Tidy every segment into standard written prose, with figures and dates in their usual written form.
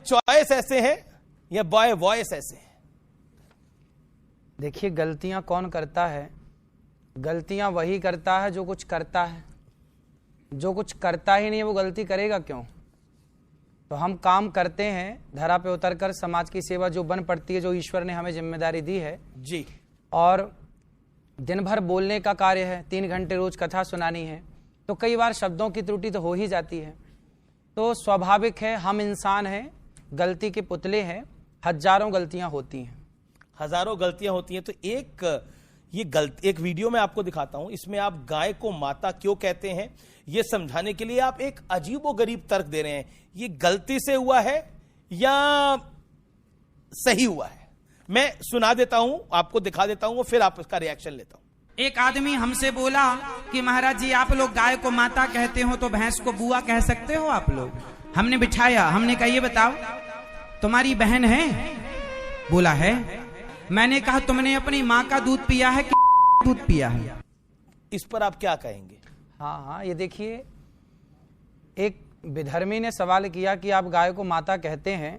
Choice ऐसे हैं या बाय वॉइस ऐसे हैं? देखिए, गलतियां कौन करता है? गलतियां वही करता है जो कुछ करता है। जो कुछ करता ही नहीं है वो गलती करेगा क्यों? तो हम काम करते हैं, धरा पे उतरकर समाज की सेवा जो बन पड़ती है, जो ईश्वर ने हमें जिम्मेदारी दी है जी, और दिन भर बोलने का कार्य है, 3 घंटे रोज कथा सुनानी है, तो कई बार शब्दों की त्रुटि तो हो ही जाती है। तो स्वाभाविक है, हम इंसान हैं, गलती के पुतले हैं, हजारों गलतियां होती हैं। हजारों गलतियां होती हैं। तो एक वीडियो में आपको दिखाता हूं, इसमें आप गाय को माता क्यों कहते हैं यह समझाने के लिए आप एक अजीबोगरीब तर्क दे रहे हैं। ये गलती से हुआ है या सही हुआ है? मैं सुना देता हूं, आपको दिखा देता हूं, फिर आप इसका रिएक्शन लेता हूं। एक आदमी हमसे बोला कि महाराज जी, आप लोग गाय को माता कहते हो तो भैंस को बुआ कह सकते हो आप लोग? हमने बिठाया, हमने कहा ये बताओ तुम्हारी बहन है? बोला है। मैंने कहा तुमने अपनी माँ का दूध पिया है कि दूध पिया है? इस पर आप क्या कहेंगे? हाँ, ये देखिए, एक विधर्मी ने सवाल किया कि आप गाय को माता कहते हैं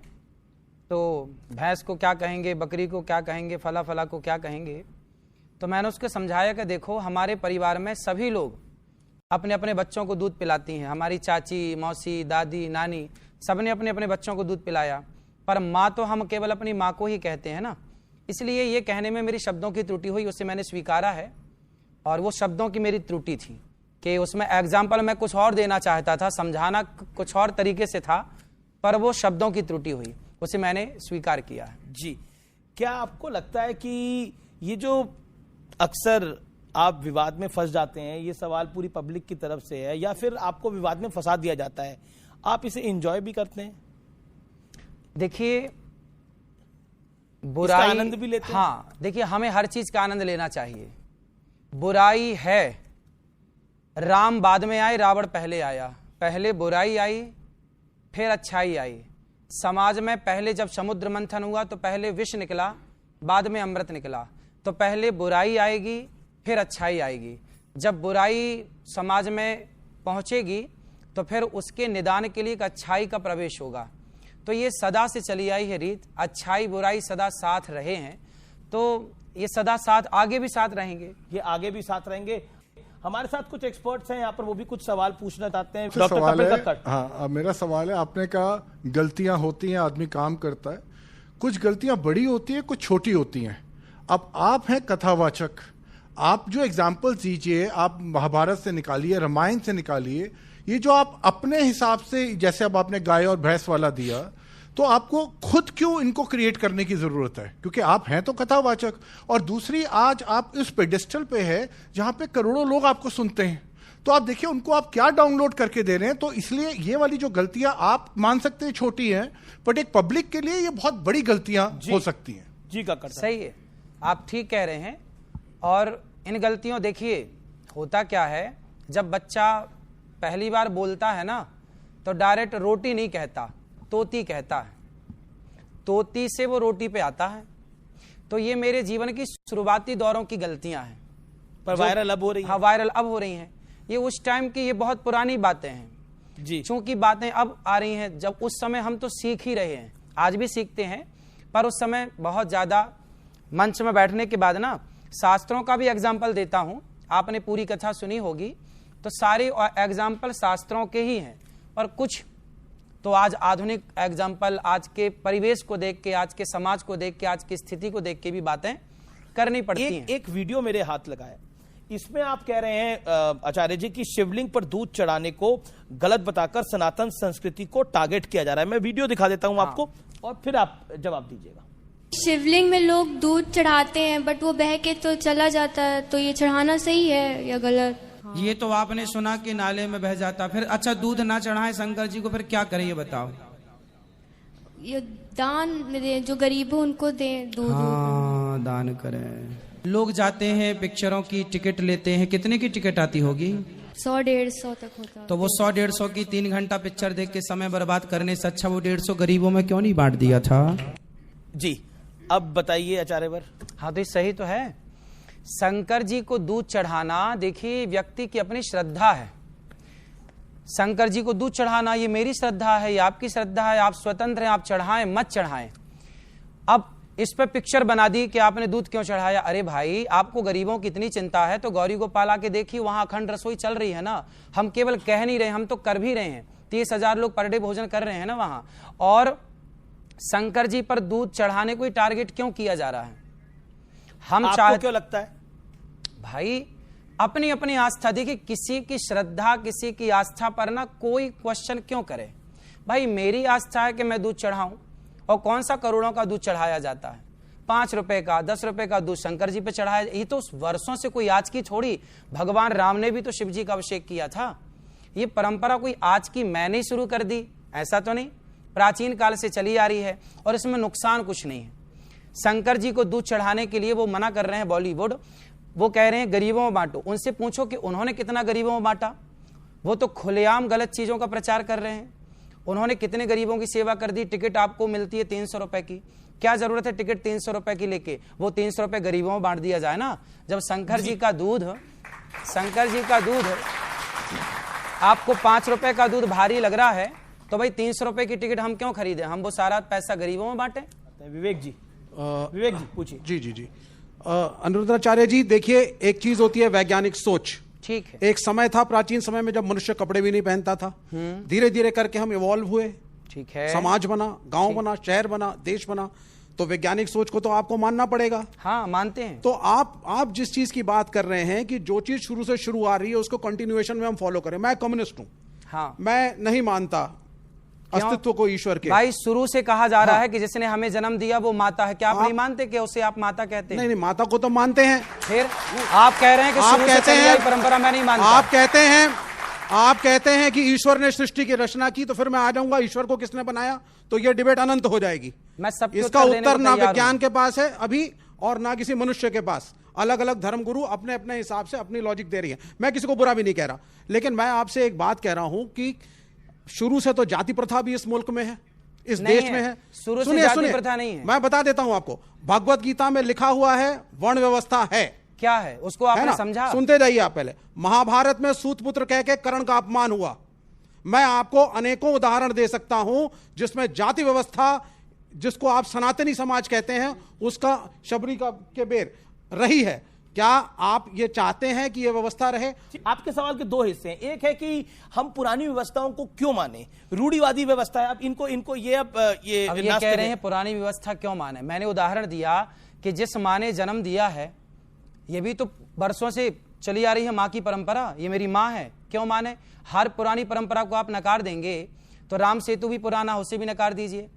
तो भैंस को क्या कहेंगे, बकरी को क्या कहेंगे, फला फला को क्या कहेंगे? तो मैंने उसको समझाया कि देखो, हमारे परिवार में सभी लोग अपने अपने बच्चों को दूध पिलाती हैं। हमारी चाची, मौसी, दादी, नानी सबने अपने अपने बच्चों को दूध पिलाया, पर माँ तो हम केवल अपनी माँ को ही कहते हैं ना। इसलिए ये कहने में मेरी शब्दों की त्रुटि हुई, उसे मैंने स्वीकारा है, और वो शब्दों की मेरी त्रुटि थी कि उसमें एग्जाम्पल मैं कुछ और देना चाहता था, समझाना कुछ और तरीके से था, पर वो शब्दों की त्रुटि हुई, उसे मैंने स्वीकार किया है। जी, क्या आपको लगता है कि ये जो अक्सर आप विवाद में फंस जाते हैं, ये सवाल पूरी पब्लिक की तरफ से है या फिर आपको विवाद में फंसा दिया जाता है, आप इसे एंजॉय भी करते हैं? देखिए, बुराई आनंद भी लेते हैं? हाँ, देखिए, हमें हर चीज का आनंद लेना चाहिए। बुराई है, राम बाद में आए, रावण पहले आया। पहले बुराई आई, फिर अच्छाई आई। समाज में पहले जब समुद्र मंथन हुआ तो पहले विष निकला, बाद में अमृत निकला। तो पहले बुराई आएगी, फिर अच्छाई आएगी। जब बुराई समाज में पहुंचेगी तो फिर उसके निदान के लिए एक अच्छाई का प्रवेश होगा। तो ये सदा से चली आई है रीत, अच्छाई बुराई सदा साथ रहे हैं, तो ये सदा साथ आगे भी साथ रहेंगे। ये आगे भी साथ रहेंगे। हमारे साथ कुछ एक्सपर्ट्स हैं यहाँ पर, वो भी कुछ सवाल पूछना चाहते हैं। डॉक्टर कपिल दत्त। हाँ, मेरा सवाल है, आपने कहा गलतियां होती हैं, आदमी काम करता है, कुछ गलतियां बड़ी होती है, कुछ छोटी होती हैं। अब आप हैं कथावाचक, आप जो एग्जाम्पल्स दीजिए, आप महाभारत से निकालिए, रामायण से निकालिए, ये जो आप अपने हिसाब से, जैसे अब आपने गाय और भैंस वाला दिया, तो आपको खुद क्यों इनको क्रिएट करने की जरूरत है? क्योंकि आप हैं तो कथावाचक, और दूसरी, आज आप इस पेडिस्टल पे है जहां पे करोड़ों लोग आपको सुनते हैं, तो आप देखिए उनको आप क्या डाउनलोड करके दे रहे हैं। तो इसलिए ये वाली जो गलतियां आप मान सकते हैं छोटी हैं, बट एक पब्लिक के लिए ये बहुत बड़ी गलतियां हो सकती हैं। जी का करता सही है, आप ठीक कह रहे हैं। और इन गलतियों, देखिए होता क्या है, जब बच्चा पहली बार बोलता है ना, तो डायरेक्ट रोटी नहीं कहता, तोती कहता है। तोती से वो रोटी पे आता है। तो ये मेरे जीवन की शुरुआती दौरों की गलतियां हैं, पर वायरल अब हो रही हैं। हाँ, वायरल अब हो रही हैं। ये उस टाइम की, ये बहुत पुरानी बातें हैं जी, चूंकि बातें अब आ रही हैं। जब उस समय हम तो सीख ही रहे हैं, आज भी सीखते हैं, पर उस समय बहुत ज्यादा मंच में बैठने के बाद ना, शास्त्रों का भी एग्जाम्पल देता हूं। आपने पूरी कथा सुनी होगी, तो सारे एग्जाम्पल शास्त्रों के ही हैं, और कुछ तो आज आधुनिक एग्जाम्पल, आज के परिवेश को देख के, आज के समाज को देख के, आज की स्थिति को देख के भी बातें करनी पड़ती हैं। एक वीडियो मेरे हाथ लगाया, इसमें आप कह रहे हैं आचार्य जी की शिवलिंग पर दूध चढ़ाने को गलत बताकर सनातन संस्कृति को टारगेट किया जा रहा है। मैं वीडियो दिखा देता हूं आपको, और फिर आप जवाब दीजिएगा। शिवलिंग में लोग दूध चढ़ाते हैं, बट वो बह के तो चला जाता है, तो ये चढ़ाना सही है या गलत? ये तो आपने सुना कि नाले में बह जाता। फिर अच्छा, दूध ना चढ़ाए शंकर जी को, फिर क्या करें ये बताओ? ये दान में दें, जो गरीब हो उनको दें दूध। हाँ, दान करें। लोग जाते हैं, पिक्चरों की टिकट लेते हैं, कितने की टिकट आती होगी? 100-150 तक होता। तो वो 100-150 की 3 घंटा पिक्चर देख के समय बर्बाद करने से अच्छा वो 150 गरीबों में क्यों नहीं बांट दिया था? जी, अब बताइए आचार्यवर। हाँ, तो सही तो है। शंकर जी को दूध चढ़ाना, देखिए व्यक्ति की अपनी श्रद्धा है। शंकर जी को दूध चढ़ाना ये मेरी श्रद्धा है, ये आपकी श्रद्धा है, आप स्वतंत्र हैं, आप चढ़ाएं मत चढ़ाएं। अब इस पे पिक्चर बना दी कि आपने दूध क्यों चढ़ाया। अरे भाई, आपको गरीबों की इतनी चिंता है तो गौरी गोपाल आके देखिए, वहां अखंड रसोई चल रही है ना। हम केवल कह नहीं रहे, हम तो कर भी रहे हैं। 30,000 लोग पर डे भोजन कर रहे हैं ना वहां। और शंकर जी पर दूध चढ़ाने को ही टारगेट क्यों किया जा रहा है? हम चाहते, क्यों लगता है भाई अपनी अपनी आस्था, देखिए किसी की श्रद्धा किसी की आस्था पर ना कोई क्वेश्चन क्यों करे। भाई मेरी आस्था है कि मैं दूध चढ़ाऊं, और कौन सा करोड़ों का दूध चढ़ाया जाता है? 5 रुपए का 10 रुपए का दूध शंकर जी पे चढ़ाया। ये तो वर्षों से, कोई आज की थोड़ी, भगवान राम ने भी तो शिव जी का अभिषेक किया था। ये परंपरा कोई आज की मैंने ही शुरू कर दी, ऐसा तो नहीं, प्राचीन काल से चली आ रही है और इसमें नुकसान कुछ नहीं है। शंकर जी को दूध चढ़ाने के लिए वो मना कर रहे हैं बॉलीवुड, वो कह रहे हैं गरीबों में बांटो। उनसे पूछो कि उन्होंने कितना गरीबों में बांटा? वो तो खुलेआम गलत चीजों का प्रचार कर रहे हैं। उन्होंने कितने गरीबों की सेवा कर दी। टिकट आपको मिलती है 300 रुपए की, क्या जरूरत है टिकट 300 रुपए की लेके? वो 300 रुपए गरीबों में बांट दिया जाए ना। जब शंकर जी का दूध आपको 5 रुपए का दूध भारी लग रहा है तो भाई 300 रुपए की टिकट हम क्यों खरीदें? हम वो सारा पैसा गरीबों में बांटे। विवेक जी पूछिए। जी अनिरुद्धाचार्य जी, देखिए एक चीज होती है वैज्ञानिक सोच। ठीक है, एक समय था प्राचीन समय में जब मनुष्य कपड़े भी नहीं पहनता था। धीरे धीरे करके हम इवॉल्व हुए। ठीक है, समाज बना, गांव बना, शहर बना, देश बना। तो वैज्ञानिक सोच को तो आपको मानना पड़ेगा। हाँ मानते हैं। तो आप जिस चीज की बात कर रहे हैं कि जो चीज शुरू से शुरू आ रही है उसको कंटिन्यूएशन में हम फॉलो करें। मैं कम्युनिस्ट हूं। हाँ, मैं नहीं मानता अस्तित्व को ईश्वर के। भाई शुरू से कहा जा रहा है कि जिसने हमें जन्म दिया वो माता है। क्या आप नहीं मानते कि उसे आप माता कहते हैं? नहीं, माता को तो मानते हैं। फिर आप कह रहे हैं कि शुरू से चली आई परंपरा मैं नहीं मानता। आप कहते हैं कि ईश्वर ने सृष्टि की रचना की, तो फिर मैं आ जाऊंगा ईश्वर को किसने बनाया, तो ये डिबेट अनंत हो जाएगी। मैं सबके इसका उत्तर ना विज्ञान के पास है अभी और ना किसी मनुष्य के पास। अलग अलग धर्मगुरु अपने अपने हिसाब से अपनी लॉजिक दे रही है। मैं किसी को बुरा भी नहीं कह रहा, लेकिन मैं आपसे एक बात कह रहा हूं कि शुरू से तो जाति प्रथा भी इस मुल्क में है, इस देश में है। शुरू से जाति प्रथा नहीं है। मैं बता देता हूं आपको, भगवत गीता में लिखा हुआ है वर्ण व्यवस्था है। क्या है उसको आपने समझा? सुनते जाइए आप पहले। महाभारत में सूतपुत्र कह के कर्ण का अपमान हुआ। मैं आपको अनेकों उदाहरण दे सकता हूं जिसमें जाति व्यवस्था, जिसको आप सनातनी समाज कहते हैं, उसका शबरी का के बेर रही है। क्या आप ये चाहते हैं कि ये व्यवस्था रहे? आपके सवाल के 2 हिस्से हैं। एक है कि हम पुरानी व्यवस्थाओं को क्यों माने, रूढ़िवादी व्यवस्था है। अब इनको ये कह रहे हैं पुरानी व्यवस्था क्यों माने। मैंने उदाहरण दिया कि जिस माँ ने जन्म दिया है, ये भी तो वर्षों से चली आ रही है माँ की परंपरा, ये मेरी माँ है, क्यों माने? हर पुरानी परंपरा को आप नकार देंगे तो राम सेतु भी पुराना, उसे भी नकार दीजिए।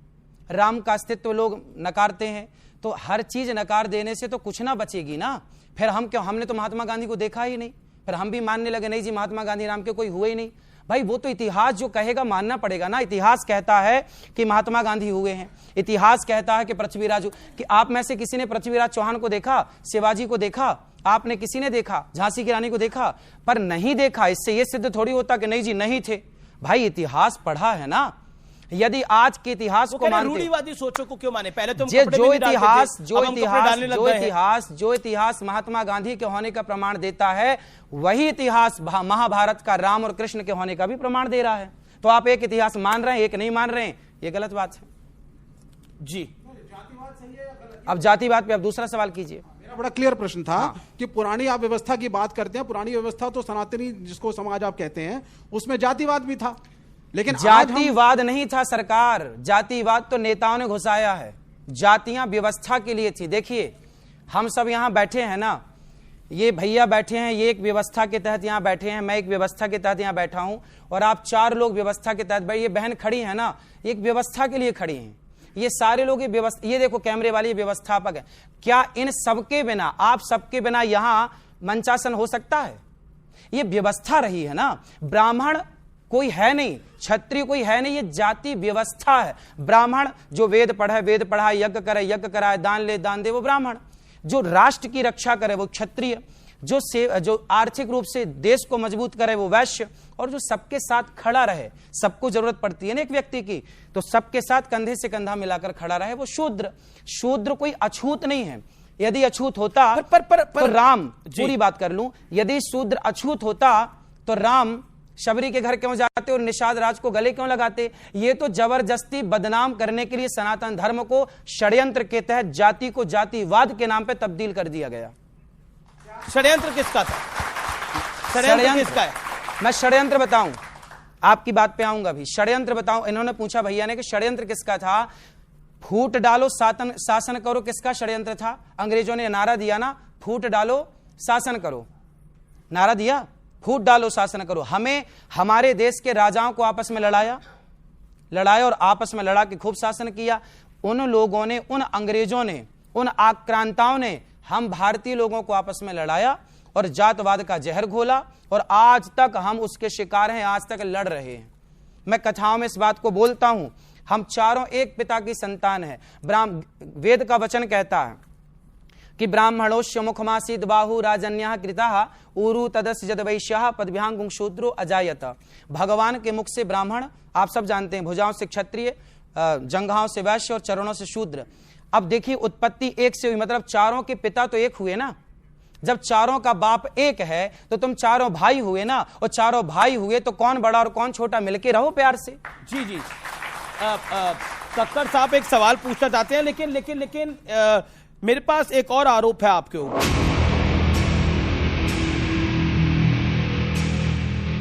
राम का अस्तित्व लोग नकारते हैं, तो हर चीज नकार देने से तो कुछ ना बचेगी ना। फिर हम क्यों? हमने तो महात्मा गांधी को देखा ही नहीं, फिर हम भी मानने लगे नहीं जी महात्मा गांधी नाम के कोई हुए ही नहीं। भाई वो तो इतिहास जो कहेगा मानना पड़ेगा ना। इतिहास कहता है कि महात्मा गांधी हुए हैं, इतिहास कहता है कि पृथ्वीराज, कि आप में से किसी ने पृथ्वीराज चौहान को देखा, शिवाजी को देखा? आपने किसी ने देखा? झांसी की रानी को देखा? पर नहीं देखा, इससे यह सिद्ध थोड़ी होता कि नहीं जी नहीं थे। भाई इतिहास पढ़ा है ना। यदि आज के इतिहास को मानते, रूढ़िवादी सोचों को क्यों माने? पहले तो जो इतिहास महात्मा गांधी के होने का प्रमाण देता है, वही इतिहास महाभारत का राम और कृष्ण के होने का भी प्रमाण दे रहा है। तो आप एक इतिहास मान रहे हैं, एक नहीं मान रहे हैं, ये गलत बात है जी। अब जातिवाद पे आप दूसरा सवाल कीजिए। मेरा बड़ा क्लियर प्रश्न था कि पुरानी आप व्यवस्था की बात करते हैं, पुरानी व्यवस्था तो सनातनी जिसको समाज आप कहते हैं, उसमें जातिवाद भी था, लेकिन जातिवाद नहीं था सरकार। जातिवाद तो नेताओं ने घुसाया है। जातियां व्यवस्था के लिए थी। देखिए हम सब यहां बैठे हैं ना, ये भैया बैठे हैं, ये एक व्यवस्था के तहत यहां बैठे हैं, मैं एक व्यवस्था के तहत यहां बैठा हूं, और आप 4 लोग व्यवस्था के तहत बैठे। ये बहन खड़ी है ना, एक व्यवस्था के लिए खड़ी हैं। ये सारे लोग ये व्यवस्था, ये देखो कैमरे वाले व्यवस्थापक है। क्या इन सबके बिना, आप सबके बिना यहां मंचासन हो सकता है? ये व्यवस्था रही है ना। ब्राह्मण कोई है नहीं, क्षत्रिय कोई है नहीं, ये जाति व्यवस्था है। ब्राह्मण जो वेद पढ़े वेद पढ़ाए, यज्ञ करे यज्ञ कराए, दान ले दान दे वो ब्राह्मण, जो राष्ट्र की रक्षा करे वो क्षत्रिय, जो आर्थिक रूप से देश को मजबूत करे वो वैश्य, और जो सबके साथ खड़ा रहे, सबको जरूरत पड़ती है ना एक व्यक्ति की, तो सबके साथ कंधे से कंधा मिलाकर खड़ा रहे वो शूद्र। शूद्र कोई अछूत नहीं है। यदि अछूत होता तो राम, पूरी बात कर लूं, यदि शूद्र अछूत होता तो राम शबरी के घर क्यों जाते और निषाद राज को गले क्यों लगाते? ये तो जबरदस्ती बदनाम करने के लिए सनातन धर्म को षड्यंत्र के तहत जाति को जातिवाद के नाम पे तब्दील कर दिया गया। षड्यंत्र किसका था? षड्यंत्र किसका है? मैं षड्यंत्र बताऊं, आपकी बात पे आऊंगा भी। षड्यंत्र बताऊं, इन्होंने पूछा भैया ने कि षड्यंत्र किसका था। फूट डालो शासन करो, किसका षड्यंत्र था? अंग्रेजों ने नारा दिया ना, फूट डालो शासन करो, नारा दिया, फूट डालो शासन करो। हमें हमारे देश के राजाओं को आपस में लड़ाया और आपस में लड़ा के खूब शासन किया। उन लोगों ने, उन अंग्रेजों ने, उन आक्रांताओं ने हम भारतीय लोगों को आपस में लड़ाया और जातवाद का जहर घोला, और आज तक हम उसके शिकार हैं, आज तक लड़ रहे हैं। मैं कथाओं में इस बात को बोलता हूं, हम चारों एक पिता की संतान है। वेद का वचन कहता है कि ब्राह्मणोश्य मुखमासीद बाहु राजन्यः कृताः ऊरु तदस्य जद वैश्यः पदभ्यां शूद्रो अजायत। भगवान के मुख से ब्राह्मण, आप सब जानते हैं, भुजाओं से क्षत्रिय, जंघाओं से वैश्य और चरणों से शूद्र। अब देखिए उत्पत्ति एक से हुई, मतलब चारों के पिता तो एक हुए ना। जब चारों का बाप एक है तो तुम चारों भाई हुए ना, और चारों भाई हुए तो कौन बड़ा और कौन छोटा, मिलके रहो प्यार से। जी जी, कक्कर साहब एक सवाल पूछना चाहते हैं, लेकिन मेरे पास एक और आरोप है आपके ऊपर।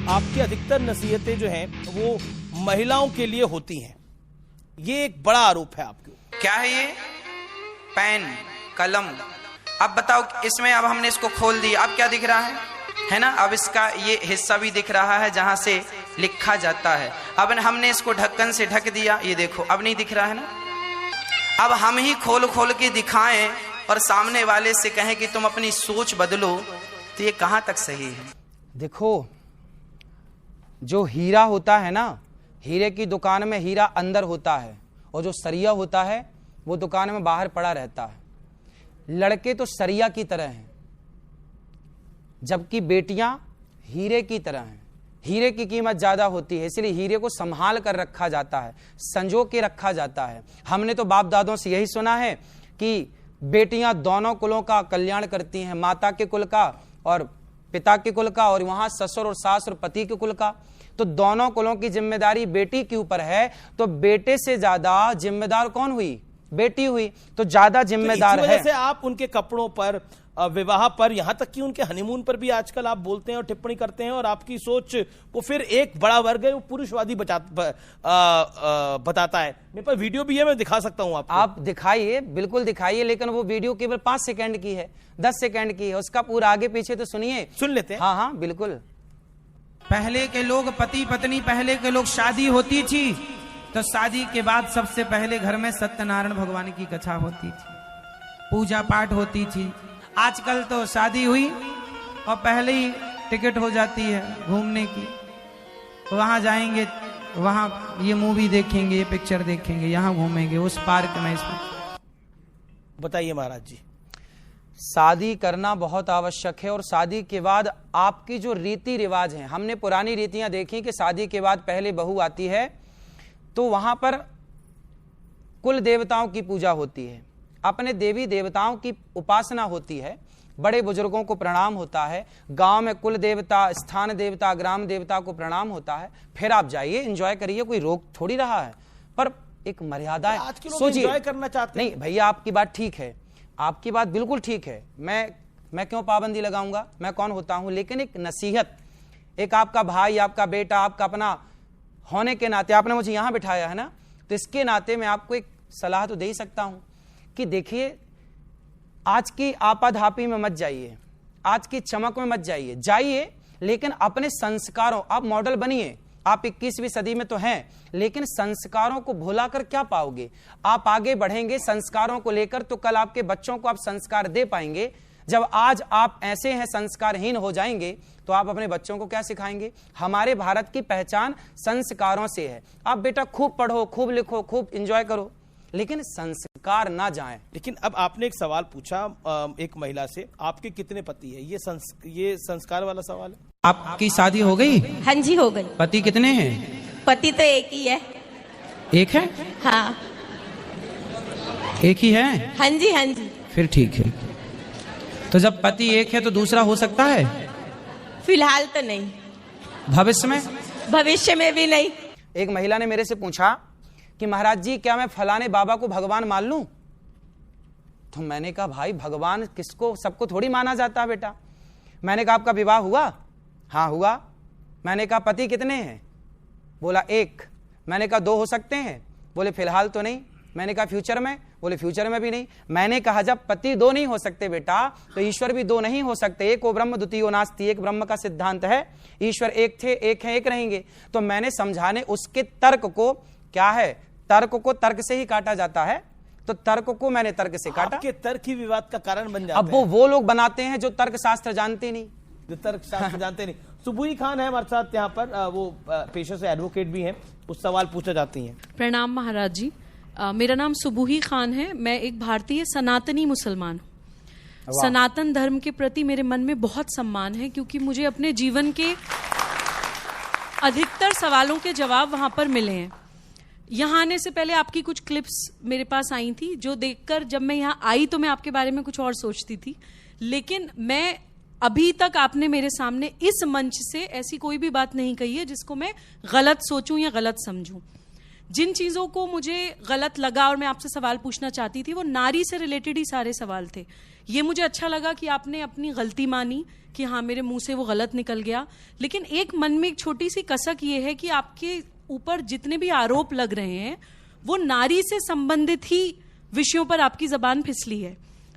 आपकी अधिकतर नसीहतें जो हैं वो महिलाओं के लिए होती हैं, ये एक बड़ा आरोप है आपके ऊपर। क्या है ये? पेन, कलम। अब बताओ, इसमें अब हमने इसको खोल दिया, अब क्या दिख रहा है ना? अब इसका ये हिस्सा भी दिख रहा है जहां से लिखा जाता है। अब हमने इसको ढक्कन से ढक दिया, ये देखो अब नहीं दिख रहा है ना। अब हम ही खोल खोल के दिखाएं और सामने वाले से कहें कि तुम अपनी सोच बदलो, तो ये कहां तक सही है? देखो, जो हीरा होता है ना, हीरे की दुकान में हीरा अंदर होता है, और जो सरिया होता है वो दुकान में बाहर पड़ा रहता है। लड़के तो सरिया की तरह हैं, जबकि बेटियां हीरे की तरह हैं। हीरे की कीमत ज्यादा होती है, इसलिए हीरे को संभाल कर रखा जाता है, संजो के रखा जाता है। हमने तो बाप दादों से यही सुना है कि बेटियां दोनों कुलों का कल्याण करती हैं, माता के कुल का और पिता के कुल का, और वहां ससुर और सास और पति के कुल का। तो दोनों कुलों की जिम्मेदारी बेटी के ऊपर है, तो बेटे से ज्यादा जिम्मेदार कौन हुई? बेटी हुई, तो ज्यादा जिम्मेदार तो है। जैसे आप उनके कपड़ों पर, विवाह पर, यहां तक कि उनके हनीमून पर भी आजकल आप बोलते हैं और टिप्पणी करते हैं, और आपकी सोच को फिर एक बड़ा वर्ग है वो पुरुषवादी बताता है। मेरे पास वीडियो भी है, मैं दिखा सकता हूं आपको। आप दिखाइए, बिल्कुल दिखाइए, लेकिन वो वीडियो केवल 5 सेकंड की है, 10 सेकंड की है, उसका पूरा आगे पीछे तो सुनिए, सुन लेते हैं। हाँ हाँ बिल्कुल। पहले के लोग पति पत्नी, पहले के लोग शादी होती थी तो शादी के बाद सबसे पहले घर में सत्यनारायण भगवान की कथा होती थी, पूजा पाठ होती थी। आजकल तो शादी हुई और पहले ही टिकट हो जाती है घूमने की, वहां जाएंगे, वहां ये मूवी देखेंगे, ये पिक्चर देखेंगे, यहाँ घूमेंगे, उस पार्क में, इसमें। बताइए महाराज जी। शादी करना बहुत आवश्यक है, और शादी के बाद आपकी जो रीति रिवाज हैं, हमने पुरानी रीतियां देखी कि शादी के बाद पहले बहू आती है तो वहां पर कुल देवताओं की पूजा होती है, अपने देवी देवताओं की उपासना होती है, बड़े बुजुर्गों को प्रणाम होता है, गांव में कुल देवता, स्थान देवता, ग्राम देवता को प्रणाम होता है। फिर आप जाइए, एंजॉय करिए, कोई रोक थोड़ी रहा है, पर एक मर्यादा है। आज के लोग एंजॉय करना चाहते हैं। नहीं भैया, आपकी बात ठीक है, आपकी बात बिल्कुल ठीक है, मैं क्यों पाबंदी लगाऊंगा, मैं कौन होता हूं? लेकिन एक नसीहत, एक आपका भाई, आपका बेटा, आपका अपना होने के नाते आपने मुझे यहां बिठाया है ना, तो इसके नाते मैं आपको एक सलाह तो दे ही सकता हूं कि देखिए, आज की आपाधापी में मत जाइए, आज की चमक में मत जाइए, लेकिन अपने संस्कारों, आप मॉडल बनिए। आप 21वीं सदी में तो हैं, लेकिन संस्कारों को भुलाकर क्या पाओगे? आप आगे बढ़ेंगे संस्कारों को लेकर, तो कल आपके बच्चों को आप संस्कार दे पाएंगे। जब आज आप ऐसे हैं, संस्कारहीन हो जाएंगे, तो आप अपने बच्चों को क्या सिखाएंगे? हमारे भारत की पहचान संस्कारों से है। आप बेटा खूब पढ़ो, खूब लिखो, खूब एंजॉय करो, लेकिन संस्कार ना जाएं। लेकिन अब आपने एक सवाल पूछा एक महिला से, आपके कितने पति है? ये संस्कार वाला सवाल है। आपकी शादी हो गई? हाँ जी, हो गई। पति कितने हैं? पति तो एक ही है। एक है? हाँ। एक ही है? हाँ जी, हाँ जी। फिर ठीक है। तो जब पति एक है तो दूसरा हो सकता है? फिलहाल तो नहीं। भविष्य में? भविष्य में भी नहीं। एक महिला ने मेरे से पूछा कि महाराज जी क्या मैं फलाने बाबा को भगवान मान लूं? तो मैंने कहा भाई भगवान किसको, सबको थोड़ी माना जाता है बेटा। मैंने कहा आपका विवाह हुआ? हाँ हुआ। मैंने कहा पति कितने हैं? बोला एक। मैंने कहा दो हो सकते हैं? बोले फिलहाल तो नहीं। मैंने कहा फ्यूचर में? बोले फ्यूचर में भी नहीं। मैंने कहा जब पति दो नहीं हो सकते बेटा तो ईश्वर भी दो नहीं हो सकते। एक ओ ब्रह्म द्वितीयो नास्ति, एक ब्रह्म का सिद्धांत है। ईश्वर एक थे, एक है, एक रहेंगे। तो मैंने समझाने उसके तर्क को, क्या है तर्क को तर्क से ही काटा जाता है, तो तर्क को मैंने तर्क से काटा। आपके तर्क ही विवाद का कारण बन जाते अब वो लोग बनाते हैं जो तर्क शास्त्र जानते नहीं, जो तर्क शास्त्र जानते नहीं। सुबुही खान है हमारे साथ यहाँ पर, वो पेशे से एडवोकेट भी हैं, कुछ सवाल पूछना चाहती हैं। प्रणाम महाराज जी। मेरा नाम सुबुही खान है। मैं एक भारतीय सनातनी मुसलमान हूँ। सनातन धर्म के प्रति मेरे मन में बहुत सम्मान है, क्योंकि मुझे अपने जीवन के अधिकतर सवालों के जवाब वहां पर मिले हैं। यहाँ आने से पहले आपकी कुछ क्लिप्स मेरे पास आई थी, जो देखकर जब मैं यहाँ आई तो मैं आपके बारे में कुछ और सोचती थी, लेकिन मैं अभी तक आपने मेरे सामने इस मंच से ऐसी कोई भी बात नहीं कही है जिसको मैं गलत सोचूं या गलत समझूं। जिन चीजों को मुझे गलत लगा और मैं आपसे सवाल पूछना चाहती थी वो नारी से रिलेटेड ही सारे सवाल थे। ये मुझे अच्छा लगा कि आपने अपनी गलती मानी कि हाँ मेरे मुंह से वो गलत निकल गया, लेकिन एक मन में एक छोटी सी कसक ये है कि आपके ऊपर जितने भी आरोप लग रहे हैं वो नारी से संबंधित ही विषयों पर आपकी जबान फिसली है।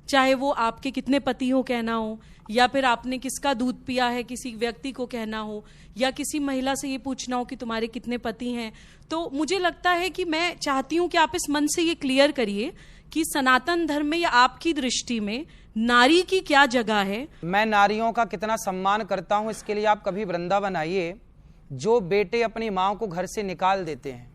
चाहे वो आपके कितने पति हो कहना हो, या फिर आपने किसका दूध पिया है किसी व्यक्ति को कहना हो, या किसी महिला से ये पूछना हो कि तुम्हारे कितने पति हैं। तो मुझे लगता है कि मैं चाहती हूं कि आप इस मन से ये क्लियर करिए कि सनातन धर्म में या आपकी दृष्टि में नारी की क्या जगह है। मैं नारियों का कितना सम्मान करता हूं इसके लिए आप कभी वृंदावन आइए। जो बेटे अपनी माँ को घर से निकाल देते हैं,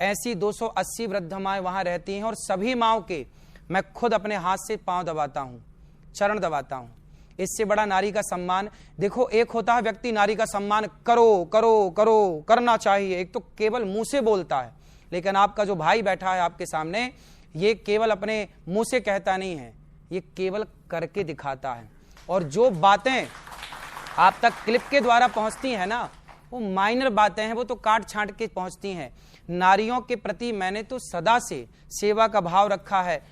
ऐसी 280 वृद्ध माएं वहां रहती हैं, और सभी माओं के मैं खुद अपने हाथ से पांव दबाता हूं, चरण दबाता हूं। इससे बड़ा नारी का सम्मान देखो, एक होता है व्यक्ति नारी का सम्मान करो करो करो करना चाहिए, एक तो केवल मुंह से बोलता है, लेकिन आपका जो भाई बैठा है आपके सामने ये केवल अपने मुंह से कहता नहीं है, ये केवल करके दिखाता है। और जो बातें आप तक क्लिप के द्वारा पहुंचती हैं ना, वो माइनर बातें हैं, वो तो काट छांट के पहुंचती हैं। नारियों के प्रति मैंने तो सदा से सेवा का भाव रखा है।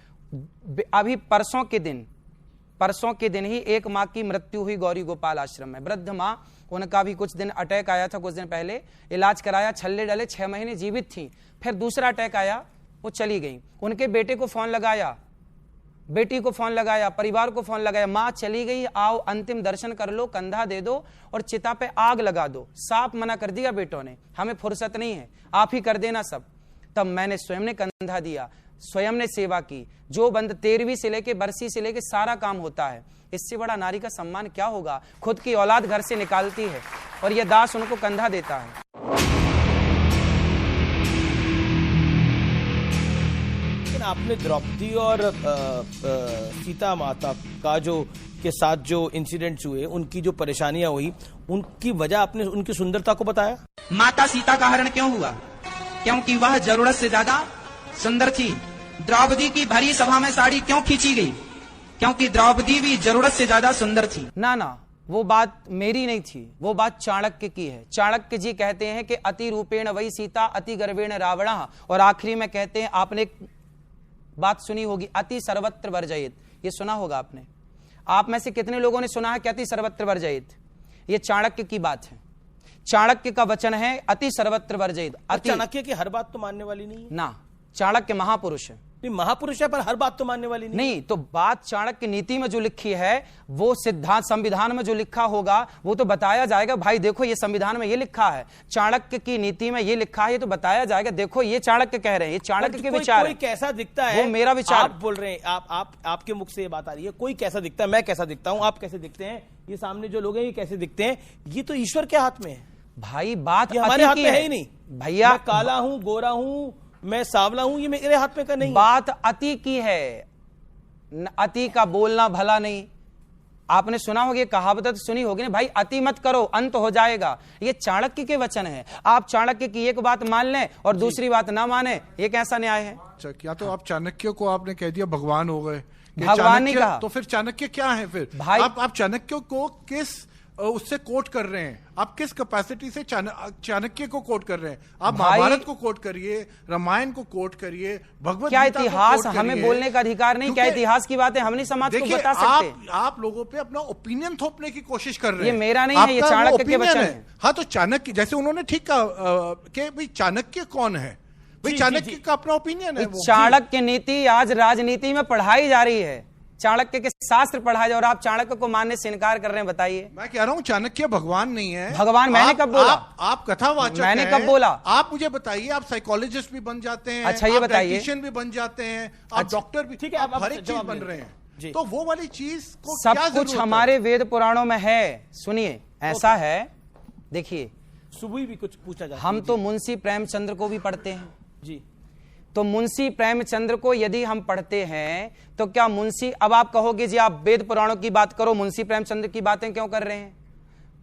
अभी परसों के दिन ही एक माँ की मृत्यु हुई गौरी गोपाल आश्रम में, वृद्ध माँ, उनका भी कुछ दिन अटैक आया था, कुछ दिन पहले इलाज कराया, छल्ले डले, 6 महीने जीवित थी, फिर दूसरा अटैक आया, वो चली गई। उनके बेटे को फोन लगाया, बेटी को फोन लगाया, परिवार को फोन लगाया, माँ चली गई, आओ अंतिम दर्शन कर लो, कंधा दे दो और चिता पे आग लगा दो। साफ मना कर दिया बेटों ने, हमें फुर्सत नहीं है, आप ही कर देना सब। तब मैंने स्वयं ने कंधा दिया, स्वयं ने सेवा की। जो बंद 13वीं से लेके बरसी से लेके सारा काम होता है। इससे बड़ा नारी का सम्मान क्या होगा। खुद की औलाद घर से निकालती है और यह दास उनको कंधा देता है। लेकिन आपने द्रौपदी और सीता माता का जो के साथ जो इंसिडेंट्स हुए, उनकी जो परेशानियां हुई, उनकी वजह आपने उनकी सुंदरता को बताया। माता सीता का हरण क्यों हुआ? क्योंकि वह जरूरत से ज्यादा सुंदर थी। द्रौपदी की भरी सभा में साड़ी क्यों खींची गई? क्योंकि द्रौपदी भी जरूरत से ज्यादा सुंदर थी। ना, वो बात मेरी नहीं थी, वो बात चाणक्य की है। चाणक्य जी कहते हैं कि अति रूपेण वही सीता, अति गर्वेण रावणः, और आखिरी में कहते हैं, आपने एक बात सुनी होगी, अति सर्वत्र वर्जयित। ये सुना होगा आपने। आप में से कितने लोगों ने सुना है कि अति सर्वत्र वर्जयित? ये चाणक्य की बात है, चाणक्य का वचन है, अति सर्वत्र वर्जयित। चाणक्य की हर बात तो मानने वाली नहीं है ना, चाणक्य महापुरुष है। महापुरुष है, पर हर बात तो मानने वाली नहीं। तो बात चाणक्य नीति में जो लिखी है, वो सिद्धांत संविधान में जो लिखा होगा वो तो बताया जाएगा। भाई देखो ये संविधान में ये लिखा है, चाणक्य की नीति में ये लिखा है, ये तो बताया जाएगा। देखो ये चाणक्य कह रहे हैं, ये चाणक्य के विचार। कोई कैसा दिखता है, वो मेरा विचार। आप बोल रहे हैं, आपके मुख से ये बात आ रही है, कोई कैसा दिखता है, मैं कैसा दिखता हूं, आप कैसे दिखते हैं, ये सामने जो लोग हैं ये कैसे दिखते हैं, ये तो ईश्वर के हाथ में है भाई। बात हमारे हाथ में है ही नहीं भैया। मैं काला हूं, गोरा हूं, मैं सांवला हूं, ये मेरे हाथ में का नहीं। बात अति की है, अति का बोलना भला नहीं। आपने सुना होगा, कहावत तो सुनी होगी ना भाई, अति मत करो अंत हो जाएगा। ये चाणक्य के वचन है। आप चाणक्य की एक बात मान लें और दूसरी बात ना माने, ये कैसा न्याय है? क्या तो आप चाणक्य को आपने कह दिया भगवान हो गए, भगवान नहीं कहा। तो फिर चाणक्य क्या है फिर? भाई आप चाणक्य को किस उससे कोट कर रहे हैं? आप किस कैपेसिटी से चाणक्य को कोट कर रहे हैं? आप भाई- महाभारत को कोट करिए, रामायण को कोट करिए, भगवत क्या गीता को इतिहास कोट हमें करिए। बोलने का अधिकार नहीं? क्या क्योंकि इतिहास की बातें हम नहीं समाज को देखिए, बता सकते? आप लोगों पे अपना ओपिनियन थोपने की कोशिश कर रहे ये हैं। मेरा नहीं है, ये आपका वो चाणक्य के opinion वचन है। है। हाँ, तो चाणक्य जैसे उन्होंने ठीक कहा कि भाई चाणक्य कौन है? भाई जी, चाणक्य जी। का अपना ओपिनियन है वो। चाणक्य नीति आज राजनीति में पढ़ाई जा रही है, चाणक्य के शास्त्र पढ़ाए जा, और आप चाणक्य को मानने से इनकार कर रहे हैं। बताइए। मैं कह रहा हूं चाणक्य भगवान नहीं है। भगवान मैंने कब बोला? आप कथावाचक मैंने हैं। कब बोला? आप मुझे बताइए, आप साइकोलॉजिस्ट भी बन जाते हैं, अच्छा, ये आप बताइए। डायटीशियन भी बन जाते हैं, आप डॉक्टर भी, ठीक है, आप आप हर एक चीज जवाब बन दे रहे जी। हैं। तो वो वाली चीज को सब क्या कुछ जरूरत है? हमारे वेद पुराणों में है। सुनिए, ऐसा है, देखिए, सुबह भी कुछ पूछा जाता हम तो मुंशी प्रेमचंद्र को भी पढ़ते हैं। जी। तो मुंशी प्रेमचंद्र को यदि हम पढ़ते हैं तो क्या मुंशी, अब आप कहोगे जी आप वेद पुराणों की बात करो, मुंशी प्रेमचंद्र की बातें क्यों कर रहे हैं?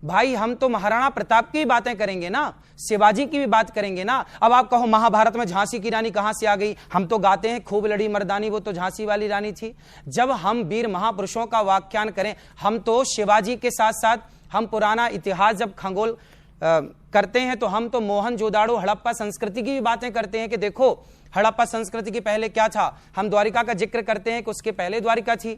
भाई हम तो महाराणा प्रताप की बातें करेंगे ना, शिवाजी की भी बात करेंगे ना। अब आप कहो महाभारत में झांसी की रानी कहां से आ गई? हम तो गाते हैं खूब लड़ी मर्दानी, वो तो झांसी वाली रानी थी। जब हम वीर महापुरुषों का व्याख्यान करें, हम तो शिवाजी के साथ साथ हम पुराना इतिहास जब खंगोल करते हैं तो हम तो मोहनजोदाड़ो हड़प्पा संस्कृति की भी बातें करते हैं कि देखो हड़प्पा संस्कृति के पहले क्या था। हम द्वारिका का जिक्र करते हैं कि उसके पहले द्वारिका थी।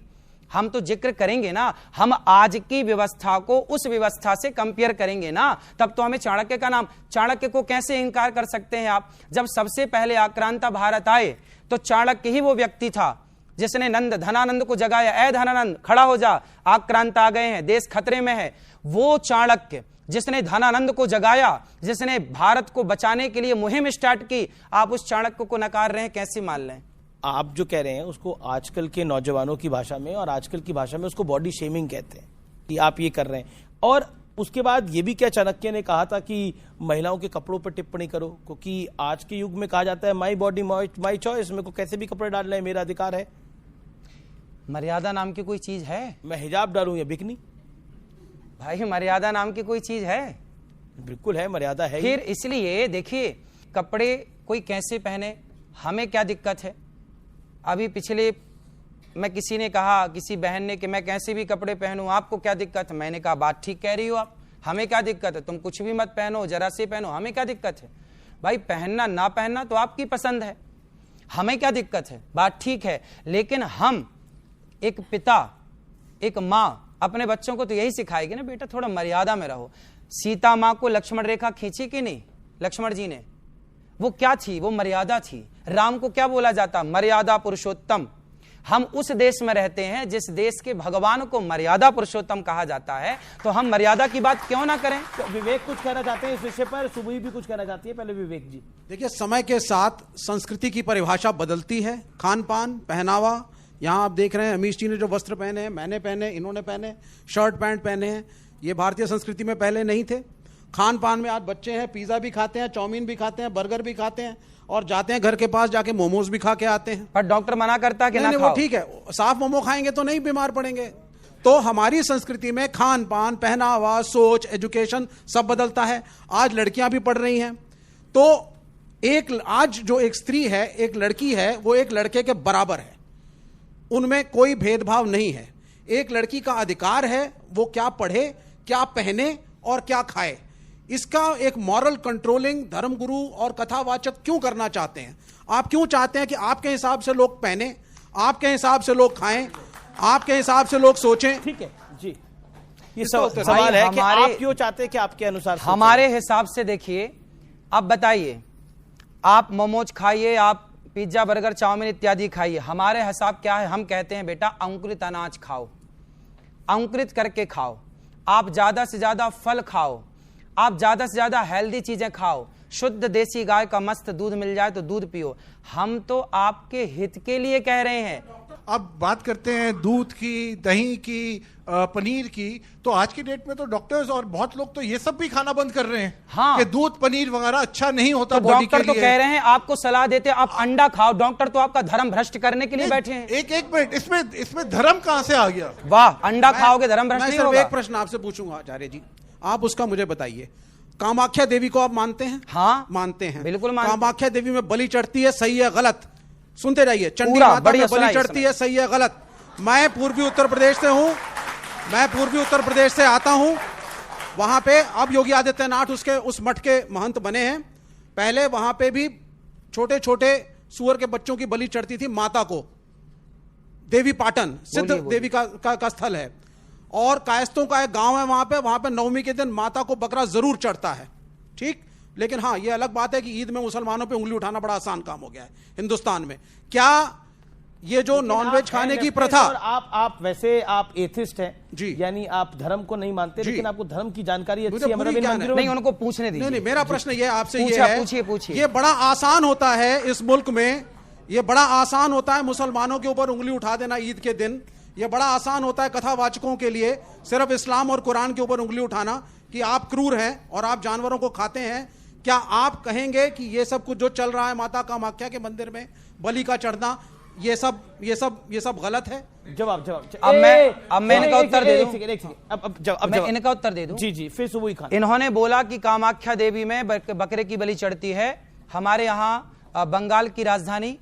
हम तो जिक्र करेंगे ना, हम आज की व्यवस्था को उस व्यवस्था से कंपेयर करेंगे ना, तब तो हमें चाणक्य का नाम, चाणक्य को कैसे इनकार कर सकते हैं आप? जब सबसे पहले आक्रांता भारत आए तो चाणक्य ही वो व्यक्ति था जिसने नंद धनानंद को जगाया, ए धनानंद खड़ा हो जा, आक्रांत आ गए हैं, देश खतरे में है। वो चाणक्य जिसने धनानंद को जगाया, जिसने भारत को बचाने के लिए मुहिम स्टार्ट की, आप उस चाणक्य को नकार रहे हैं, कैसे मान लें? आप जो कह रहे हैं उसको आजकल के नौजवानों की भाषा में और आजकल की भाषा में उसको बॉडी शेमिंग कहते हैं कि आप ये कर रहे हैं। और उसके बाद ये भी क्या चाणक्य ने कहा था कि महिलाओं के कपड़ों पर टिप्पणी करो, क्योंकि आज के युग में कहा जाता है माई बॉडी माई चॉइस, मेरे को कैसे भी कपड़े डालना है, मेरा अधिकार है। मर्यादा नाम की कोई चीज है? मैं हिजाब डालूं या बिकनी? भाई मर्यादा नाम की कोई चीज है? बिल्कुल है, मर्यादा है। फिर इसलिए देखिए, कपड़े कोई कैसे पहने, हमें क्या दिक्कत है? अभी पिछले मैं किसी ने कहा, किसी बहन ने, कि मैं कैसे भी कपड़े पहनूं, आपको क्या दिक्कत है? मैंने कहा बात ठीक कह रही हो आप, हमें क्या दिक्कत है? तुम कुछ भी मत पहनो, जरा से पहनो, हमें क्या दिक्कत है? भाई पहनना ना पहनना तो आपकी पसंद है, हमें क्या दिक्कत है? बात ठीक है। लेकिन हम एक पिता, एक माँ अपने बच्चों को तो यही सिखाएगी ना, बेटा थोड़ा मर्यादा में रहो। सीता माँ को लक्ष्मण रेखा खींची कि नहीं लक्ष्मण जी ने? वो क्या थी? वो मर्यादा थी। राम को क्या बोला जाता? मर्यादा पुरुषोत्तम। हम उस देश में रहते हैं जिस देश के भगवान को मर्यादा पुरुषोत्तम कहा जाता है, तो हम मर्यादा की बात क्यों ना करें? तो विवेक कुछ कहना चाहते हैं इस विषय पर, सुबह भी कुछ कहना चाहती है, पहले विवेक जी। देखिए, समय के साथ संस्कृति की परिभाषा बदलती है, खान पान, पहनावा। यहाँ आप देख रहे हैं अमीश जी ने जो वस्त्र पहने हैं, मैंने पहने, इन्होंने पहने, शर्ट पैंट पहने हैं, ये भारतीय संस्कृति में पहले नहीं थे। खान पान में आज बच्चे हैं, पिज्जा भी खाते हैं, चाउमीन भी खाते हैं, बर्गर भी खाते हैं, और जाते हैं घर के पास जाके मोमोज भी खा के आते हैं। पर डॉक्टर मना करता है कि ना नहीं, खाओ। वो ठीक है, साफ मोमो खाएंगे तो नहीं बीमार पड़ेंगे। तो हमारी संस्कृति में खान पान, पहनावा, सोच, एजुकेशन सब बदलता है। आज लड़कियां भी पढ़ रही हैं, तो आज जो एक स्त्री है, एक लड़की है, वो एक लड़के के बराबर है, उनमें कोई भेदभाव नहीं है। एक लड़की का अधिकार है वो क्या पढ़े, क्या पहने और क्या खाए। इसका एक मॉरल कंट्रोलिंग धर्मगुरु और कथावाचक क्यों करना चाहते हैं? आप क्यों चाहते हैं कि आपके हिसाब से लोग पहने, आपके हिसाब से लोग खाएं, आपके हिसाब से लोग सोचें? ठीक है जी, ये तो सवाल है कि हमारे- आप क्यों चाहते हैं कि आपके अनुसार सोचें? हमारे हिसाब से देखिए, अब बताइए, आप मोमोज खाइए, आप पिज्जा बर्गर चाउमीन इत्यादि खाइए, हमारे हिसाब क्या है? हम कहते हैं बेटा अंकुरित अनाज खाओ, अंकुरित करके खाओ, आप ज्यादा से ज्यादा फल खाओ, आप ज्यादा से ज्यादा हेल्दी चीजें खाओ, शुद्ध देसी गाय का मस्त दूध मिल जाए तो दूध पियो। हम तो आपके हित के लिए कह रहे हैं। अब बात करते हैं दूध की, दही की, पनीर की, तो आज की डेट में तो डॉक्टर्स और बहुत लोग तो ये सब भी खाना बंद कर रहे हैं। हाँ। कि दूध पनीर वगैरह अच्छा नहीं होता तो बॉडी के डॉक्टर तो लिए। कह रहे हैं, आपको सलाह देते हैं आप अंडा खाओ, डॉक्टर तो आपका धर्म भ्रष्ट करने के लिए बैठे हैं। एक मिनट, इसमें धर्म कहां से आ गया? वाह, अंडा खाओगे धर्म भ्रष्ट मैं नहीं सिर्फ होगा। एक प्रश्न आपसे पूछूंगा आचार्य जी, आप उसका मुझे बताइए। कामाख्या देवी को आप मानते हैं? हाँ, मानते हैं, बिल्कुल मानते हैं। कामाख्या देवी में बलि चढ़ती है, सही है गलत? सुनते रहिए। चंडी पूरा माता बढ़िया में बलि सुनाइए, चढ़ती है, सही है गलत? मैं पूर्वी उत्तर प्रदेश से हूं, मैं पूर्वी उत्तर प्रदेश से आता हूं, वहां पे अब योगी आदित्यनाथ उसके उस मठ के महंत बने हैं। पहले वहां पे भी छोटे छोटे सुअर के बच्चों की बलि चढ़ती थी माता को। देवी पाटन सिद्ध देवी का स्थल है, और कायस्तों का एक गांव है वहां पे नवमी के दिन माता को बकरा जरूर चढ़ता है, ठीक। लेकिन हाँ, यह अलग बात है कि ईद में मुसलमानों पे उंगली उठाना बड़ा आसान काम हो गया है हिंदुस्तान में। क्या ये जो नॉनवेज खाने की प्रथा, और आप वैसे आप एथिस्ट हैं जी, यानी आप धर्म को नहीं मानते, लेकिन आपको धर्म की जानकारी अच्छी है। नहीं, उनको पूछने दीजिए। नहीं, मेरा प्रश्न ये आपसे ये है, पूछिए। ये बड़ा आसान होता है इस मुल्क में, ये बड़ा आसान होता है मुसलमानों के ऊपर उंगली उठा देना ईद के दिन। ये बड़ा आसान होता है कथावाचकों के लिए सिर्फ इस्लाम और कुरान के ऊपर उंगली उठाना कि आप क्रूर हैं और आप जानवरों को खाते हैं। क्या आप कहेंगे कि ये सब कुछ जो चल रहा है माता कामाख्या के मंदिर में बलि का चढ़ना, ये सब गलत है? जवाब अब मैं इनका उत्तर दे दूं। अब इनका उत्तर दे दूं। जी, फिर सुबह खान इन्होंने बोला कि कामाख्या देवी में बकरे की बलि चढ़ती है। हमारे यहाँ बंगाल की राजधानी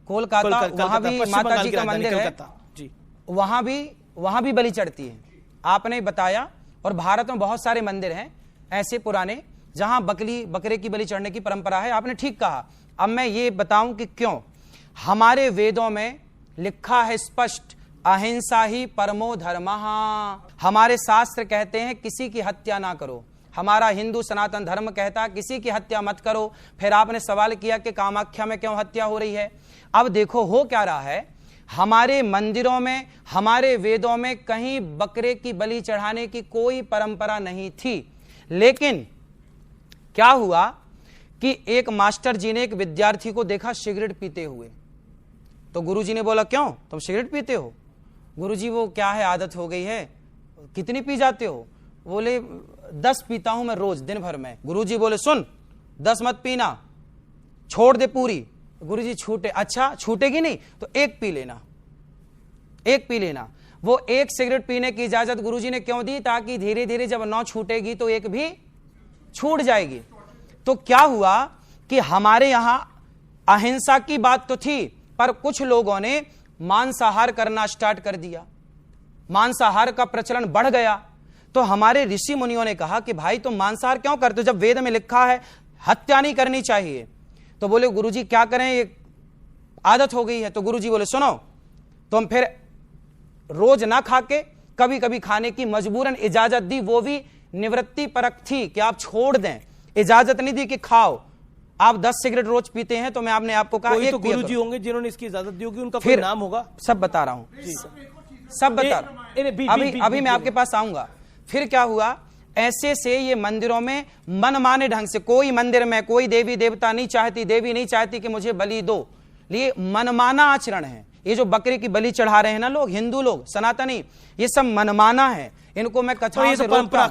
कोलकाता, वहां भी माता जी का मंदिर है, वहां भी बलि चढ़ती है, आपने बताया। और भारत में बहुत सारे मंदिर हैं ऐसे पुराने जहां बकरे की बलि चढ़ने की परंपरा है, आपने ठीक कहा। अब मैं ये बताऊं कि क्यों। हमारे वेदों में लिखा है स्पष्ट, अहिंसा ही परमो धर्मः। हमारे शास्त्र कहते हैं किसी की हत्या ना करो। हमारा हिंदू सनातन धर्म कहता है किसी की हत्या मत करो। फिर आपने सवाल किया कि कामाख्या में क्यों हत्या हो रही है। अब देखो हो क्या रहा है, हमारे मंदिरों में, हमारे वेदों में कहीं बकरे की बलि चढ़ाने की कोई परंपरा नहीं थी। लेकिन क्या हुआ कि एक मास्टर जी ने एक विद्यार्थी को देखा सिगरेट पीते हुए, तो गुरुजी ने बोला क्यों तुम सिगरेट पीते हो? गुरुजी वो क्या है, आदत हो गई है। कितनी पी जाते हो? बोले 10 पीता हूं मैं रोज दिन भर में। गुरुजी बोले सुन 10 मत पीना, छोड़ दे पूरी। गुरुजी छूटे, अच्छा छूटेगी नहीं तो एक पी लेना, एक पी लेना। वो एक सिगरेट पीने की इजाजत गुरुजी ने क्यों दी? ताकि धीरे धीरे जब 9 छूटेगी तो एक भी छूट जाएगी। तो क्या हुआ कि हमारे यहां अहिंसा की बात तो थी, पर कुछ लोगों ने मांसाहार करना स्टार्ट कर दिया, मांसाहार का प्रचलन बढ़ गया। तो हमारे ऋषि मुनियों ने कहा कि भाई तुम मांसाहार क्यों करते हो जब वेद में लिखा है हत्या नहीं करनी चाहिए। तो बोले गुरुजी क्या करें, ये आदत हो गई है। तो गुरुजी बोले सुनो, तुम फिर रोज ना खा के कभी कभी खाने की मजबूरन इजाजत दी, वो भी निवृत्ति परक थी कि आप छोड़ दें, इजाजत नहीं दी कि खाओ। आप 10 सिगरेट रोज पीते हैं तो मैं आपने आपको कहा एक तो गुरुजी होंगे जिन्होंने इसकी इजाजत दी होगी, उनका कोई फिर नाम होगा? सब बता रहा हूं, सब बता रहा हूं, अभी मैं आपके पास आऊंगा। फिर क्या हुआ, ऐसे से ये मंदिरों में मनमाने ढंग से, कोई मंदिर में कोई देवी देवता नहीं चाहती, देवी नहीं चाहती कि मुझे बलि दो, ये मनमाना आचरण है। ये जो बकरे की बलि चढ़ा रहे हैं ना लोग, हिंदू लोग, सनातनी, ये सब मनमाना है। इनको मैं कथाओं से परंपरा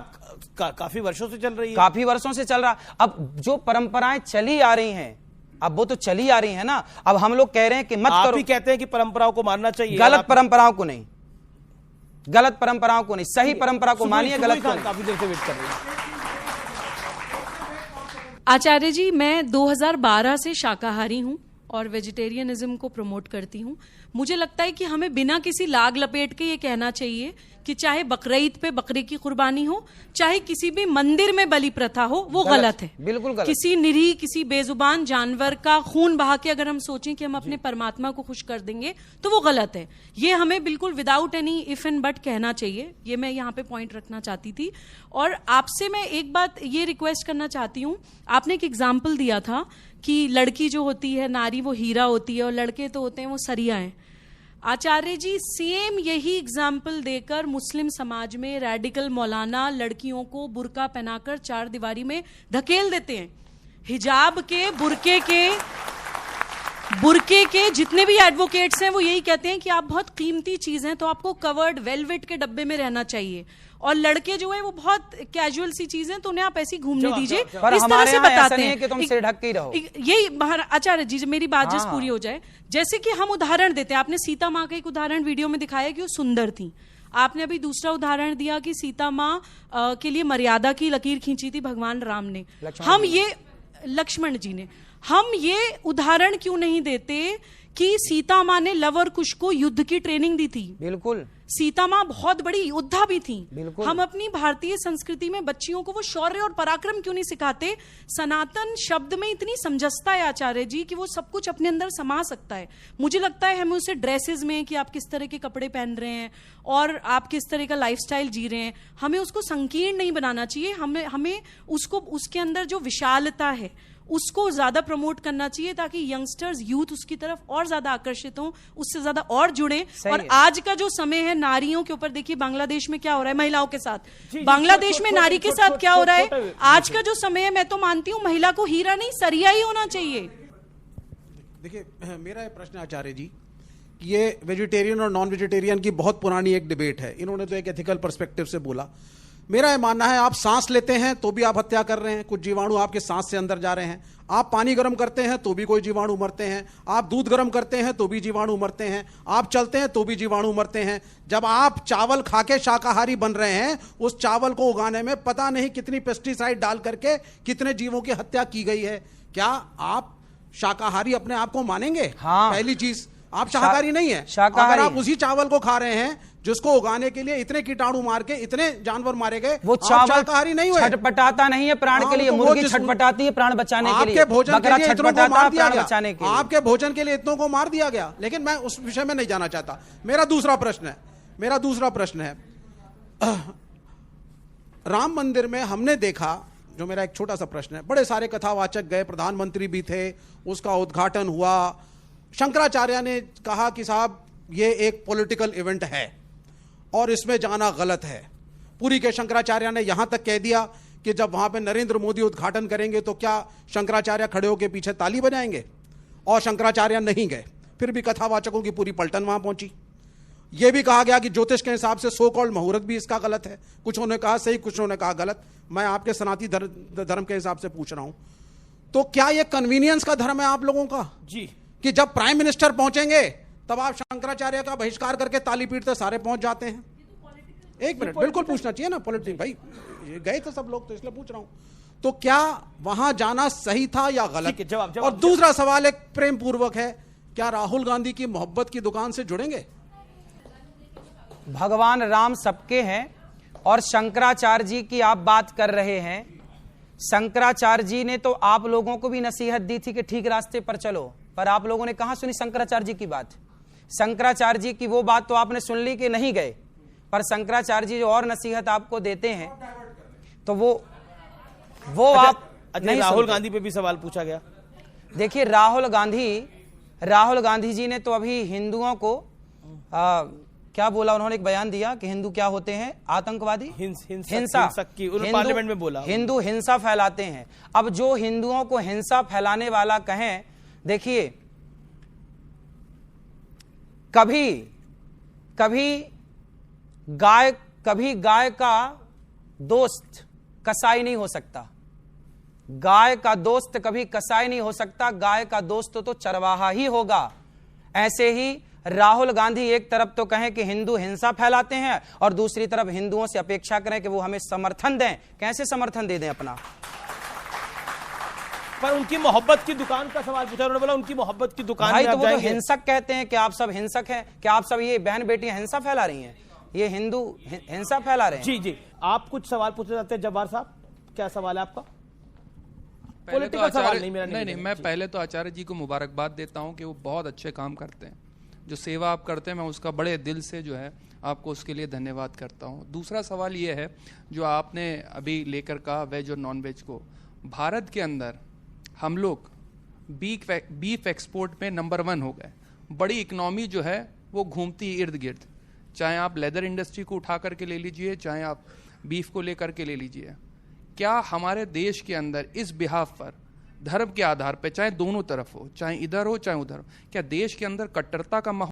काफी वर्षों से चल रही है, काफी वर्षों से चल रहा। अब जो परंपराएं चली आ रही हैं, अब वो तो चली आ रही है ना। अब हम लोग कह रहे हैं कि मत आप करो, ही कहते हैं कि परंपराओं को मानना चाहिए। गलत परंपराओं को नहीं, गलत परंपराओं को नहीं, सही परंपरा को मानिए, गलत को नहीं। काफी देर से वेट कर रहे हैं। आचार्य जी, मैं 2012 से शाकाहारी हूं और वेजिटेरियनिज्म को प्रमोट करती हूं। मुझे लगता है कि हमें बिना किसी लाग लपेट के ये कहना चाहिए कि चाहे बकरीद पे बकरे की कुर्बानी हो, चाहे किसी भी मंदिर में बलि प्रथा हो, वो गलत है, बिल्कुल गलत। किसी निरीह, किसी बेजुबान जानवर का खून बहा के अगर हम सोचें कि हम अपने परमात्मा को खुश कर देंगे तो वो गलत है। ये हमें बिल्कुल without any if and but कहना चाहिए। ये मैं यहाँ पे पॉइंट रखना चाहती थी। और आपसे मैं एक बात ये रिक्वेस्ट करना चाहती हूँ, आपने एक एग्जाम्पल दिया था कि लड़की जो होती है, नारी, वो हीरा होती है और लड़के तो होते हैं वो सरिया हैं। आचार्य जी, सेम यही एग्जाम्पल देकर मुस्लिम समाज में रैडिकल मौलाना लड़कियों को बुर्का पहनाकर 4 दीवारी में धकेल देते हैं। हिजाब के, बुर्के के जितने भी एडवोकेट्स हैं वो यही कहते हैं कि आप बहुत कीमती चीज हैं तो आपको कवर्ड वेलवेट के डब्बे में रहना चाहिए, और लड़के जो है वो बहुत कैजुअल सी चीज है तो उन्हें आप ऐसी घूमने दीजिए। इस तरह से बताते हैं कि तुम सिर ढक के रहो। यही आचार्य जी, मेरी बात जिस पूरी हो जाए, जैसे कि हम उदाहरण देते हैं, आपने सीता माँ का एक उदाहरण वीडियो में दिखाया कि वो सुंदर थी। आपने अभी दूसरा उदाहरण दिया कि सीता माँ के लिए मर्यादा की लकीर खींची थी भगवान राम ने, लक्ष्मण जी ने। हम ये उदाहरण क्यों नहीं देते कि सीता माँ ने लव और कुश को युद्ध की ट्रेनिंग दी थी। बिल्कुल। सीता माँ बहुत बड़ी योद्धा भी थी। बिल्कुल। हम अपनी भारतीय संस्कृति में बच्चियों को वो शौर्य और पराक्रम क्यों नहीं सिखाते? सनातन शब्द में इतनी समंजसता है आचार्य जी कि वो सब कुछ अपने अंदर समा सकता है। मुझे लगता है हमें उसे ड्रेसेस में कि आप किस तरह के कपड़े पहन रहे हैं और आप किस तरह का लाइफस्टाइल जी रहे हैं, हमें उसको संकीर्ण नहीं बनाना चाहिए। हमें उसको, उसके अंदर जो विशालता है उसको ज्यादा प्रमोट करना चाहिए ताकि यंगस्टर्स, यूथ उसकी तरफ और ज्यादा आकर्षित हों, उससे ज्यादा और जुड़ें। और आज का जो समय है नारियों के ऊपर, देखिए बांग्लादेश में क्या हो रहा है महिलाओं के साथ, बांग्लादेश में नारी के साथ क्या हो रहा है। आज का जो समय है, मैं तो मानती हूं महिला को हीरा नहीं सरिया ही होना चाहिए। देखिए, मेरा ये प्रश्न आचार्य जी, ये वेजिटेरियन और नॉन वेजिटेरियन की बहुत पुरानी एक डिबेट है। इन्होंने तो एक एथिकल पर्सपेक्टिव से बोला। मेरा ये मानना है, आप सांस लेते हैं तो भी आप हत्या कर रहे हैं, कुछ जीवाणु आपके सांस से अंदर जा रहे हैं। आप पानी गर्म करते हैं तो भी कोई जीवाणु मरते हैं। आप दूध गर्म करते हैं तो भी जीवाणु मरते हैं। आप चलते हैं तो भी जीवाणु मरते हैं। जब आप चावल खा के शाकाहारी बन रहे हैं, उस चावल को उगाने में पता नहीं कितनी पेस्टिसाइड डाल करके कितने जीवों की हत्या की गई है। क्या आप शाकाहारी अपने आप को मानेंगे? हाँ। पहली चीज, आप शाकाहारी नहीं है। शाकाहारी। अगर आप उसी चावल को खा रहे हैं जिसको उगाने के लिए इतने कीटाणु मार के इतने जानवर मारे गए, वो चावल शाकाहारी नहीं हुए। छटपटाता नहीं है प्राण के लिए, तो मुर्गी छटपटाती है प्राण बचाने के लिए, आपके भोजन के बकरा लिए इतनों को छटपटाता मार है दिया प्राण बचाने के गया। लिए। आपके भोजन के लिए इतनों को मार दिया गया। लेकिन मैं उस विषय में नहीं जाना चाहता। मेरा दूसरा प्रश्न है, राम मंदिर में हमने देखा, जो मेरा एक छोटा सा प्रश्न है, बड़े सारे कथावाचक गए, प्रधानमंत्री भी थे, उसका उद्घाटन हुआ। शंकराचार्य ने कहा कि साहब ये एक पॉलिटिकल इवेंट है और इसमें जाना गलत है। पुरी के शंकराचार्य ने यहां तक कह दिया कि जब वहां पे नरेंद्र मोदी उद्घाटन करेंगे तो क्या शंकराचार्य खड़े होकर पीछे ताली बजाएंगे? और शंकराचार्य नहीं गए। फिर भी कथावाचकों की पूरी पलटन वहां पहुंची। यह भी कहा गया कि ज्योतिष के हिसाब से सो कॉल्ड मुहूर्त भी इसका गलत है। कुछ ने कहा सही, कुछ ने कहा गलत। मैं आपके सनातनी धर्म के हिसाब से पूछ रहा हूं, तो क्या यह कन्वीनियंस का धर्म है आप लोगों का जी कि जब प्राइम मिनिस्टर पहुंचेंगे तब आप शंकराचार्य का बहिष्कार करके ताली पीटते सारे पहुंच जाते हैं? एक मिनट, बिल्कुल पूछना चाहिए ना पॉलिटिक्स भाई, गए थे सब लोग तो इसलिए पूछ रहा हूं। तो क्या वहां जाना सही था या गलत? जवाब। और दूसरा सवाल एक प्रेम पूर्वक है, क्या राहुल गांधी की मोहब्बत की दुकान से जुड़ेंगे? भगवान राम सबके हैं और शंकराचार्य जी की आप बात कर रहे हैं। शंकराचार्य जी ने तो आप लोगों को भी नसीहत दी थी कि ठीक रास्ते पर चलो, पर आप लोगों ने कहां सुनी शंकराचार्य जी की बात? शंकराचार्य जी की वो बात तो आपने सुन ली कि नहीं गए, पर शंकराचार्य जी जो और नसीहत आपको देते हैं तो वो आप नहीं। राहुल गांधी पे भी सवाल पूछा गया। देखिए, राहुल गांधी जी ने तो अभी हिंदुओं को क्या बोला उन्होंने? एक बयान दिया कि हिंदू क्या होते हैं? आतंकवादी, हिंसा की पार्लियामेंट में बोला, हिंदू हिंसा फैलाते हैं। अब जो हिंदुओं को हिंसा फैलाने वाला कहें, देखिए कभी गाय का दोस्त कसाई नहीं हो सकता। गाय का दोस्त कभी कसाई नहीं हो सकता। गाय का दोस्त तो चरवाहा ही होगा। ऐसे ही राहुल गांधी एक तरफ तो कहें कि हिंदू हिंसा फैलाते हैं और दूसरी तरफ हिंदुओं से अपेक्षा करें कि वो हमें समर्थन दें। कैसे समर्थन दे दें अपना? पर उनकी मोहब्बत की दुकान का सवाल पूछा, उन्होंने बोला उनकी मोहब्बत की दुकान भाई, में तो आप वो तो जाएंगे? हिंसक कहते हैं कि आप सब हिंसक हैं, कि आप सब ये बहन बेटियां हिंसा फैला रही हैं, ये हिंदू हिंसा फैला रहे हैं। जी, आप कुछ सवाल पूछना चाहते हैं जब्बार साहब? क्या सवाल है आपका? पहले तो आचार्य नहीं, मैं पहले तो आचार्य जी को मुबारकबाद देता हूं कि वो बहुत अच्छे काम करते हैं। जो सेवा आप करते हैं, मैं उसका बड़े दिल से जो है आपको उसके लिए धन्यवाद करता हूं। दूसरा सवाल ये है जो आपने अभी लेकर कहा वेज और नॉन वेज को, भारत के अंदर हम लोग बीफ एक्सपोर्ट में नंबर 1 हो गए। बड़ी इकोनॉमी जो है वो घूमती इर्द गिर्द, चाहे आप लेदर इंडस्ट्री को उठा करके ले लीजिए, चाहे आप बीफ को लेकर के ले लीजिए। क्या हमारे देश के अंदर इस बिहाफ पर धर्म के आधार पर, चाहे दोनों तरफ हो, चाहे इधर हो चाहे उधर हो, क्या देश के अंदर कट्टरता का माहौल